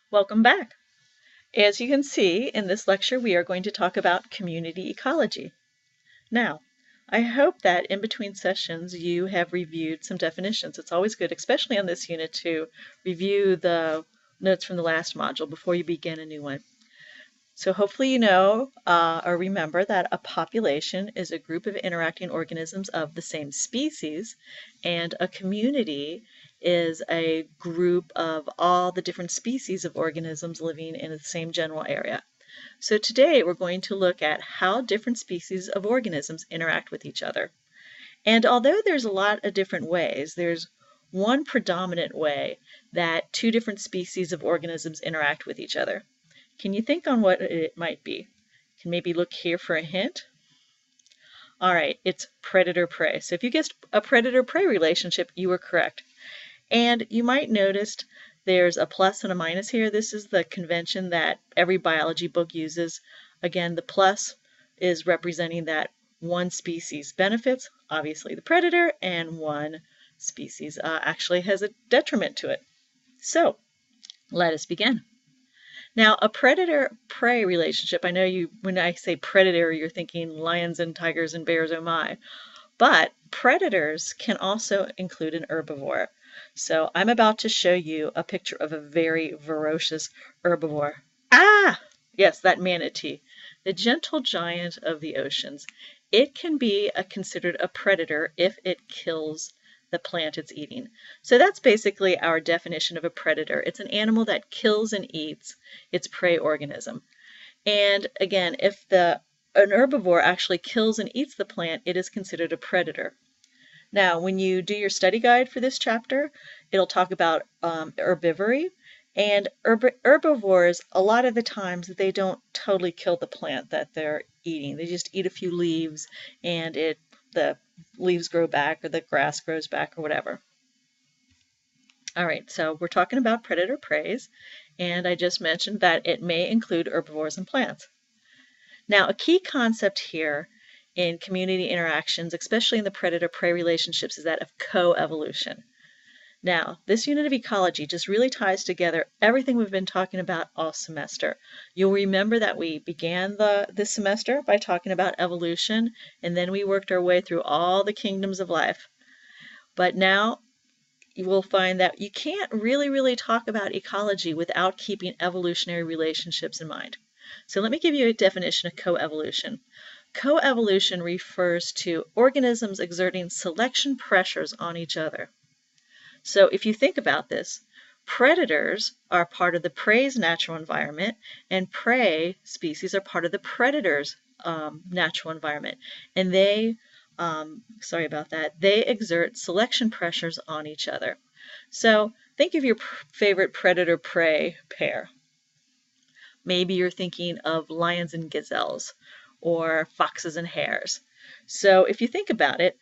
Welcome back. As you can see in this lecture, we are going to talk about community ecology. Now, I hope that in between sessions you have reviewed some definitions. It's always good, especially on this unit, to review the notes from the last module before you begin a new one. So hopefully you know or remember that a population is a group of interacting organisms of the same species, and a community is a group of all the different species of organisms living in the same general area. So today we're going to look at how different species of organisms interact with each other. And although there's a lot of different ways, there's one predominant way that two different species of organisms interact with each other. Can you think on what it might be? Can maybe look here for a hint? All right, it's predator-prey. So if you guessed a predator-prey relationship, you were correct. And you might notice there's a plus and a minus here. This is the convention that every biology book uses. Again, the plus is representing that one species benefits, obviously the predator, and one species actually has a detriment to it. So let us begin. Now, a predator-prey relationship, I know when I say predator, you're thinking lions and tigers and bears, oh my. But predators can also include an herbivore. So I'm about to show you a picture of a very ferocious herbivore. Ah! Yes, that manatee, the gentle giant of the oceans. It can be considered a predator if it kills the plant it's eating. So that's basically our definition of a predator. It's an animal that kills and eats its prey organism. And again, if an herbivore actually kills and eats the plant, it is considered a predator. Now, when you do your study guide for this chapter, it'll talk about herbivory. And herbivores, a lot of the times, they don't totally kill the plant that they're eating. They just eat a few leaves and the leaves grow back or the grass grows back or whatever. All right, so we're talking about predator-preys, and I just mentioned that it may include herbivores and plants. Now, a key concept here in community interactions, especially in the predator-prey relationships, is that of coevolution. Now, this unit of ecology just really ties together everything we've been talking about all semester. You'll remember that we began this semester by talking about evolution, and then we worked our way through all the kingdoms of life. But now you will find that you can't really talk about ecology without keeping evolutionary relationships in mind. So let me give you a definition of coevolution. Coevolution refers to organisms exerting selection pressures on each other. So if you think about this, predators are part of the prey's natural environment, and prey species are part of the predator's natural environment. And they exert selection pressures on each other. So think of your favorite predator-prey pair. Maybe you're thinking of lions and gazelles, or foxes and hares. So if you think about it,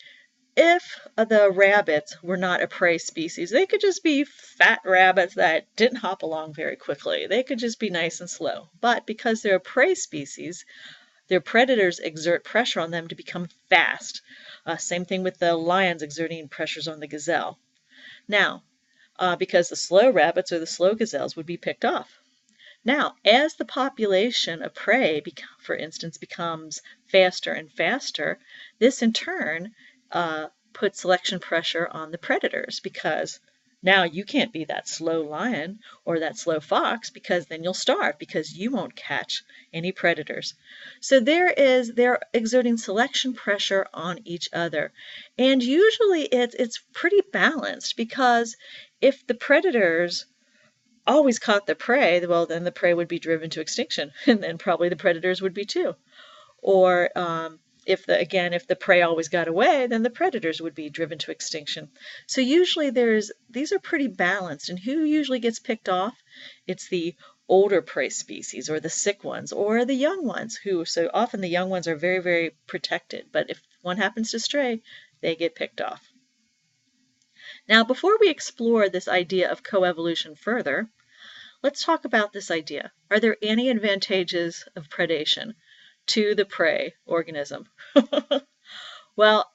if the rabbits were not a prey species, they could just be fat rabbits that didn't hop along very quickly. They could just be nice and slow. But because they're a prey species, their predators exert pressure on them to become fast. Same thing with the lions exerting pressures on the gazelle. Now, because the slow rabbits or the slow gazelles would be picked off. Now, as the population of prey, for instance, becomes faster and faster, this in turn puts selection pressure on the predators, because now you can't be that slow lion or that slow fox, because then you'll starve because you won't catch any predators. So they're exerting selection pressure on each other. And usually it's pretty balanced, because if the predators always caught the prey, well, then the prey would be driven to extinction, and then probably the predators would be too. Or if the prey always got away, then the predators would be driven to extinction. So usually these are pretty balanced. And who usually gets picked off? It's the older prey species, or the sick ones, or the young ones, so often the young ones are very protected. But if one happens to stray, they get picked off. Now, before we explore this idea of coevolution further, let's talk about this idea. Are there any advantages of predation to the prey organism? Well,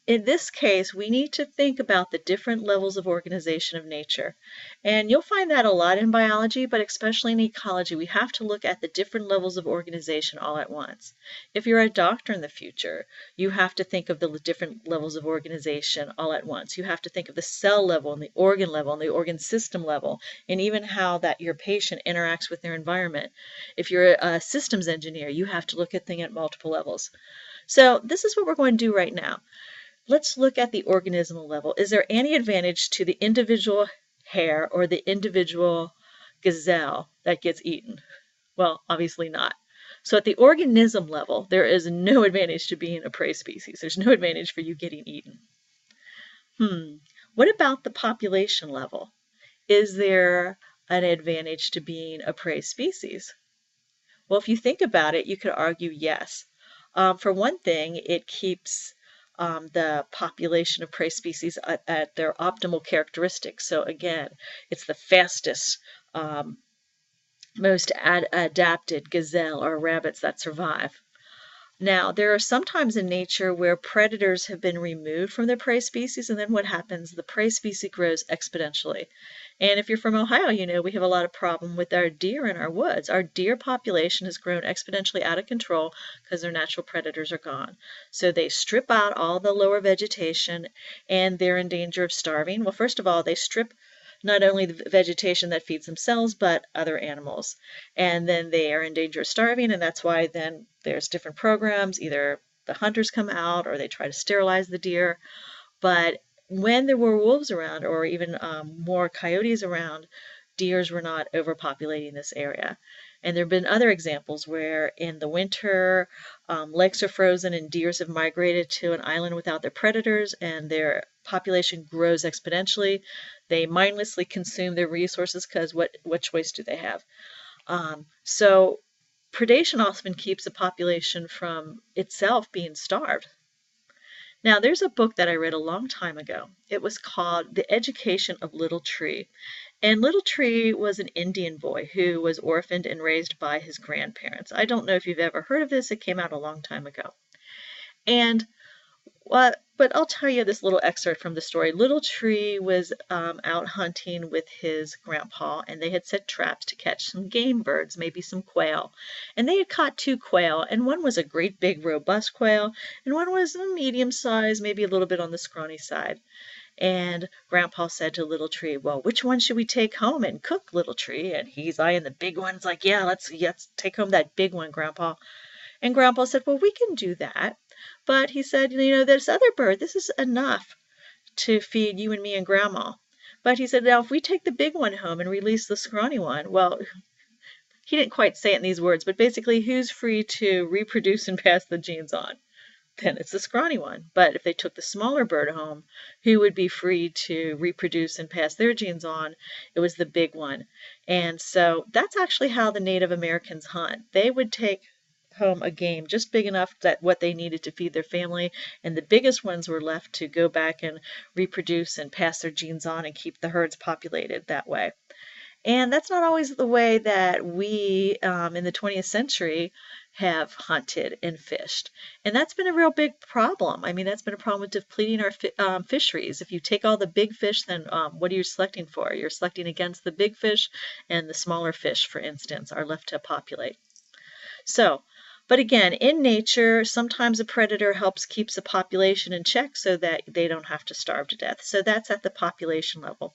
in this case, we need to think about the different levels of organization of nature. And you'll find that a lot in biology, but especially in ecology, we have to look at the different levels of organization all at once. If you're a doctor in the future, you have to think of the different levels of organization all at once. You have to think of the cell level and the organ system level, and even how that your patient interacts with their environment. If you're a systems engineer, you have to look at things at multiple levels. So this is what we're going to do right now. Let's look at the organismal level. Is there any advantage to the individual hare or the individual gazelle that gets eaten? Well, obviously not. So at the organism level, there is no advantage to being a prey species. There's no advantage for you getting eaten. What about the population level? Is there an advantage to being a prey species? Well, if you think about it, you could argue yes. For one thing, it keeps the population of prey species at their optimal characteristics. So again, it's the fastest, most adapted gazelle or rabbits that survive. Now, there are some times in nature where predators have been removed from their prey species, and then what happens? The prey species grows exponentially. And if you're from Ohio, you know we have a lot of problem with our deer in our woods. Our deer population has grown exponentially out of control because their natural predators are gone. So they strip out all the lower vegetation, and they're in danger of starving. Well, first of all, they strip not only the vegetation that feeds themselves, but other animals. And then they are in danger of starving, and that's why then there's different programs. Either the hunters come out or they try to sterilize the deer. But when there were wolves around, or even more coyotes around, deers were not overpopulating this area. And there have been other examples where in the winter, lakes are frozen and deers have migrated to an island without their predators, and their population grows exponentially. They mindlessly consume their resources because what choice do they have? So predation often keeps a population from itself being starved. Now, there's a book that I read a long time ago. It was called The Education of Little Tree. And Little Tree was an Indian boy who was orphaned and raised by his grandparents. I don't know if you've ever heard of this. It came out a long time ago. And but I'll tell you this little excerpt from the story. Little Tree was out hunting with his grandpa, and they had set traps to catch some game birds, maybe some quail. And they had caught 2 quail, and one was a great big robust quail, and one was a medium size, maybe a little bit on the scrawny side. And Grandpa said to Little Tree, well, which one should we take home and cook, Little Tree? And he's eyeing the big ones like, yeah, let's take home that big one, Grandpa. And Grandpa said, well, we can do that. But he said, you know, this other bird, this is enough to feed you and me and Grandma. But he said, now, if we take the big one home and release the scrawny one, well, he didn't quite say it in these words, but basically, who's free to reproduce and pass the genes on? Then it's the scrawny one. But if they took the smaller bird home, who would be free to reproduce and pass their genes on? It was the big one. And so that's actually how the Native Americans hunt. They would take home a game just big enough that what they needed to feed their family, and the biggest ones were left to go back and reproduce and pass their genes on and keep the herds populated that way. And that's not always the way that we in the 20th century have hunted and fished. And that's been a real big problem. I mean, that's been a problem with depleting our fisheries. If you take all the big fish, then what are you selecting for? You're selecting against the big fish, and the smaller fish, for instance, are left to populate. So, but again, in nature, sometimes a predator keeps a population in check so that they don't have to starve to death. So that's at the population level.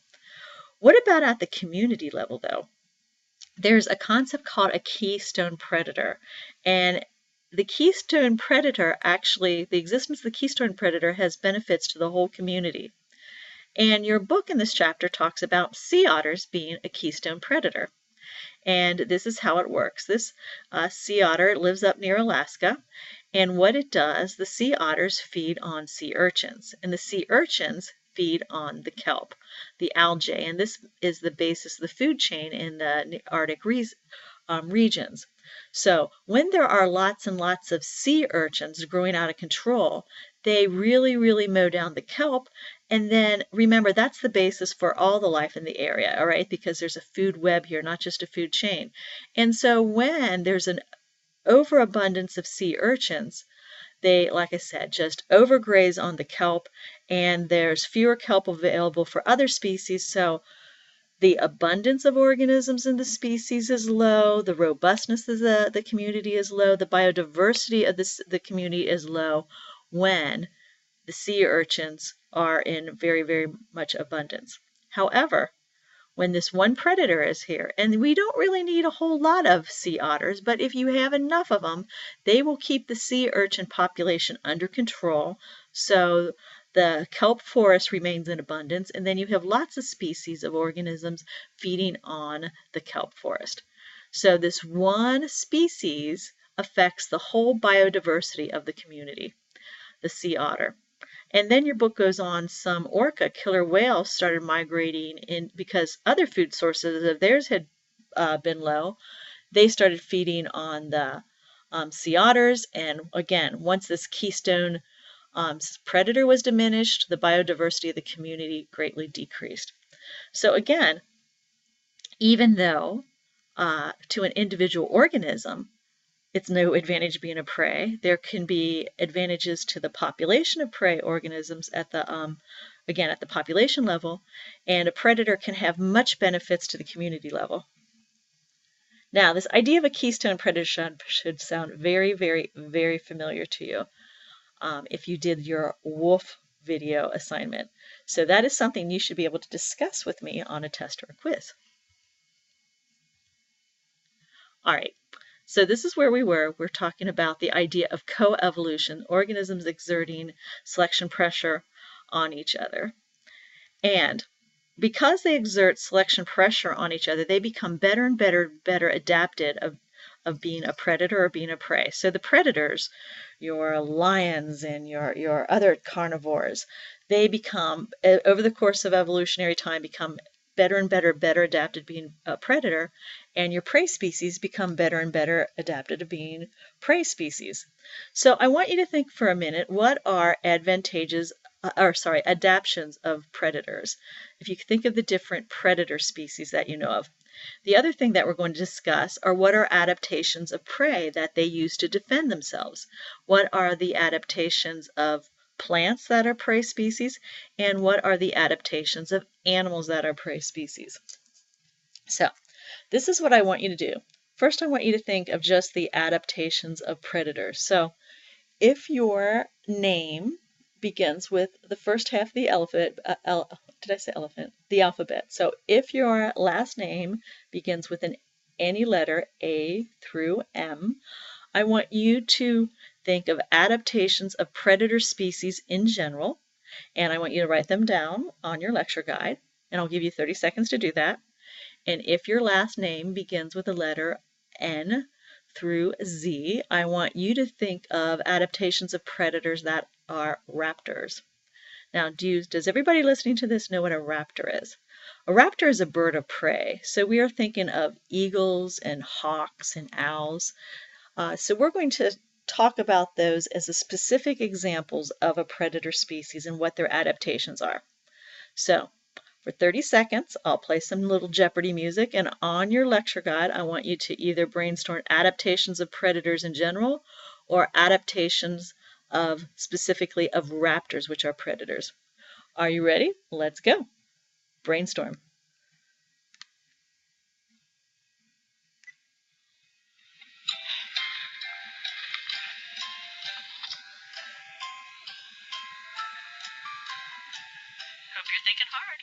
What about at the community level, though? There's a concept called a keystone predator. And the keystone predator, actually, the existence of the keystone predator has benefits to the whole community. And your book in this chapter talks about sea otters being a keystone predator. And this is how it works. This sea otter lives up near Alaska, and what it does, the sea otters feed on sea urchins, and the sea urchins feed on the kelp, the algae, and this is the basis of the food chain in the Arctic regions. So when there are lots and lots of sea urchins growing out of control, they really, really mow down the kelp. And then remember, that's the basis for all the life in the area, all right? Because there's a food web here, not just a food chain. And so when there's an overabundance of sea urchins, they, like I said, just overgraze on the kelp, and there's fewer kelp available for other species, so the abundance of organisms in the species is low, the robustness of the community is low, the biodiversity of the community is low when the sea urchins are in very, very much abundance. However, when this one predator is here, and we don't really need a whole lot of sea otters, but if you have enough of them, they will keep the sea urchin population under control, so the kelp forest remains in abundance, and then you have lots of species of organisms feeding on the kelp forest. So this one species affects the whole biodiversity of the community, the sea otter. And then your book goes on, some orca killer whales started migrating in because other food sources of theirs had been low. They started feeding on the sea otters. And again, once this keystone predator was diminished, the biodiversity of the community greatly decreased. So again, even though to an individual organism, it's no advantage being a prey, there can be advantages to the population of prey organisms at the again at the population level, and a predator can have much benefits to the community level. Now, this idea of a keystone predator should sound very, very, very familiar to you if you did your wolf video assignment. So that is something you should be able to discuss with me on a test or a quiz. All right. So this is where we were. We're talking about the idea of coevolution, organisms exerting selection pressure on each other. And because they exert selection pressure on each other, they become better and better adapted of being a predator or being a prey. So the predators, your lions and your other carnivores, they become, over the course of evolutionary time, become better and better adapted being a predator, and your prey species become better and better adapted to being prey species. So I want you to think for a minute, what are adaptations of predators? If you think of the different predator species that you know of. The other thing that we're going to discuss are what are adaptations of prey that they use to defend themselves. What are the adaptations of plants that are prey species, and what are the adaptations of animals that are prey species. So this is what I want you to do. First, I want you to think of just the adaptations of predators. So if your name begins with the first half of the alphabet, the alphabet. So if your last name begins with any letter A through M, I want you to think of adaptations of predator species in general, and I want you to write them down on your lecture guide, and I'll give you 30 seconds to do that. And if your last name begins with the letter N through Z, I want you to think of adaptations of predators that are raptors. Now, does everybody listening to this know what a raptor is? A raptor is a bird of prey, so we are thinking of eagles and hawks and owls. So we're going to talk about those as the specific examples of a predator species and what their adaptations are. So for 30 seconds, I'll play some little Jeopardy music, and on your lecture guide, I want you to either brainstorm adaptations of predators in general or adaptations of specifically of raptors, which are predators. Are you ready? Let's go. Brainstorm. Hope you're thinking hard.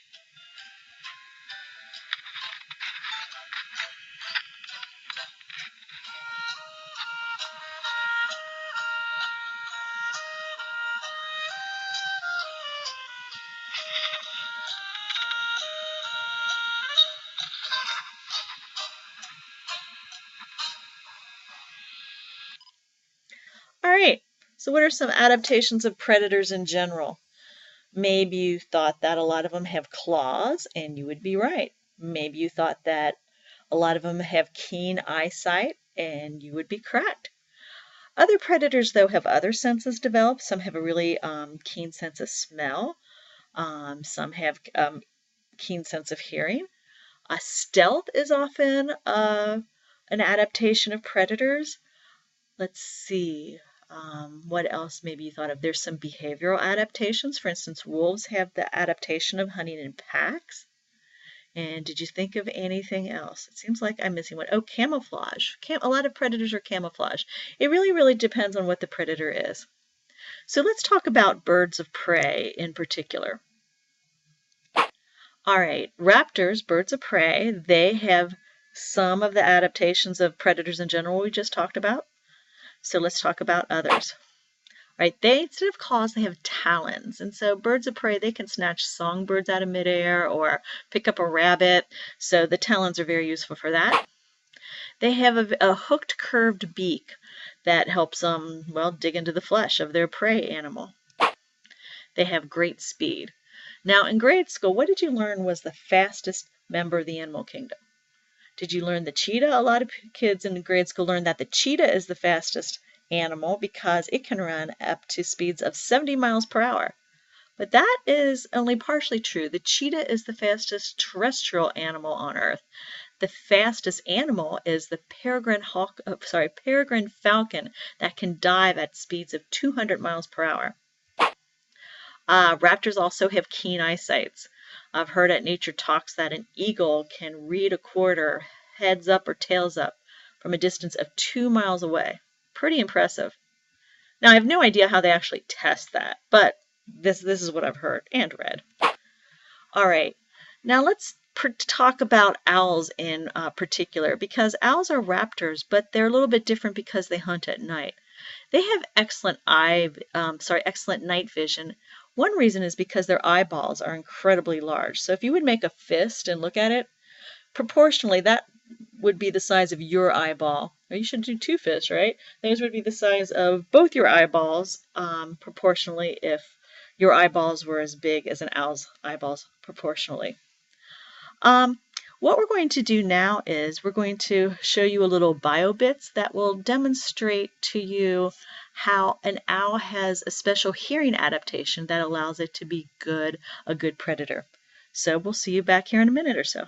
All right, so what are some adaptations of predators in general? Maybe you thought that a lot of them have claws, and you would be right. Maybe you thought that a lot of them have keen eyesight, and you would be correct. Other predators, though, have other senses developed. Some have a really keen sense of smell. Some have keen sense of hearing. Stealth is often an adaptation of predators. Let's see. What else maybe you thought of? There's some behavioral adaptations. For instance, wolves have the adaptation of hunting in packs. And did you think of anything else? It seems like I'm missing one. Oh, camouflage. A lot of predators are camouflage. It really depends on what the predator is. So let's talk about birds of prey in particular. All right, raptors, birds of prey, they have some of the adaptations of predators in general we just talked about. So let's talk about others. Right, they, instead of claws, they have talons. And so birds of prey, they can snatch songbirds out of midair or pick up a rabbit. So the talons are very useful for that. They have a hooked, curved beak that helps them, well, dig into the flesh of their prey animal. They have great speed. Now, in grade school, what did you learn was the fastest member of the animal kingdom? Did you learn the cheetah? A lot of kids in grade school learned that the cheetah is the fastest animal because it can run up to speeds of 70 miles per hour. But that is only partially true. The cheetah is the fastest terrestrial animal on Earth. The fastest animal is the peregrine falcon that can dive at speeds of 200 miles per hour. Raptors also have keen eyesights. I've heard at Nature Talks that an eagle can read a quarter heads up or tails up from a distance of 2 miles away. Pretty impressive. Now, I have no idea how they actually test that, but this is what I've heard and read. All right, now let's talk about owls in particular, because owls are raptors, but they're a little bit different because they hunt at night. They have excellent night vision. One reason is because their eyeballs are incredibly large. So if you would make a fist and look at it, proportionally that would be the size of your eyeball. Or you should do two fists, right? Those would be the size of both your eyeballs proportionally if your eyeballs were as big as an owl's eyeballs proportionally. What we're going to do now is we're going to show you a little bio bits that will demonstrate to you how an owl has a special hearing adaptation that allows it to be a good predator. So we'll see you back here in a minute or so.